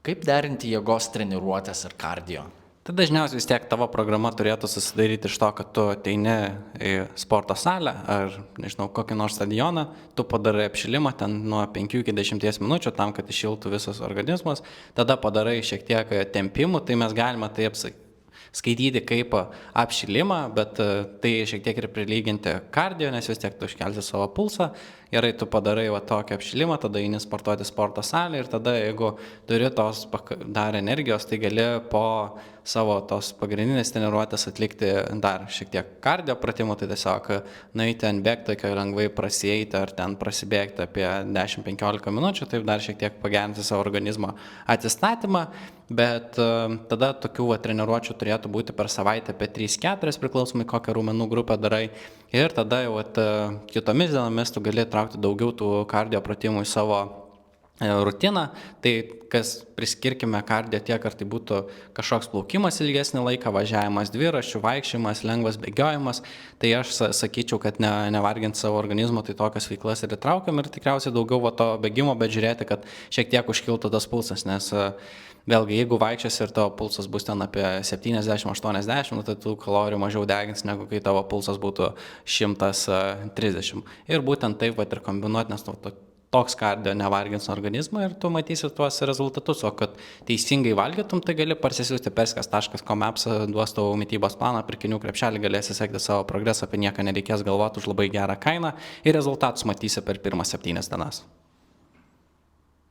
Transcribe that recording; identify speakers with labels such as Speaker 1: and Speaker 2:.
Speaker 1: Kaip derinti jėgos treniruotės ir kardio?
Speaker 2: Tai dažniausiai vis tiek tavo programa turėtų susidaryti iš to, kad tu ateini į sporto salę ar, nežinau, kokį nors stadioną, tu padarai apšilimą ten nuo 5 iki 10 minučių tam, kad iššiltų visas organizmas, tada padarai šiek tiek tempimų, tai mes galime tai skaityti kaip apšilimą, bet tai šiek tiek ir prilyginti kardio, nes vis tiek tu iškelsi savo pulsą, gerai tu padarai va tokį apšilimą, tada eini sportuoti sporto salę ir tada jeigu turi tos dar energijos, tai gali po savo tos pagrindinės treniruotės atlikti dar šiek tiek kardio pratimų, tai tiesiog nueiti ant bėgtakio lengvai prasieiti ar ten prasibėgti apie 10-15 minučių, taip dar šiek tiek pagerinti savo organizmo atsistatymą, bet tada tokių treniruočių turėtų būti per savaitę apie 3-4 priklausomai kokią raumenų grupę darai ir tada jau kitomis dienomis tu gali traukti daugiau tų kardio pratimų į savo rutiną, tai kas priskirkime kardio tiek, ar tai būtų kažkoks plaukimas ilgesnį laiką, važiavimas dviračiu, vaikščiojimas, lengvas bėgiojimas, tai aš sakyčiau, kad nevarginti savo organizmo, tai tokias veiklas ir įtraukiam ir tikriausiai daugiau to bėgimo, bet žiūrėti, kad šiek tiek užkiltų tas pulsas, nes vėlgi, jeigu vaikščiasi ir tavo pulsas bus ten apie 70-80, tai tų kalorijų mažiau degins, negu kai tavo pulsas būtų 130. Ir būtent taip ir kombinuoti, nes toks kardio nevargins organizmą ir tu matysi tuos rezultatus, o kad teisingai valgytum, tai gali parsisiųsti perskas.com appsą, duos tavo mitybos planą, pirkinių krepšelį, galėsi sekti savo progresą, apie nieką nereikės galvoti už labai gerą kainą ir rezultatus matysi per pirmas 7 dienas.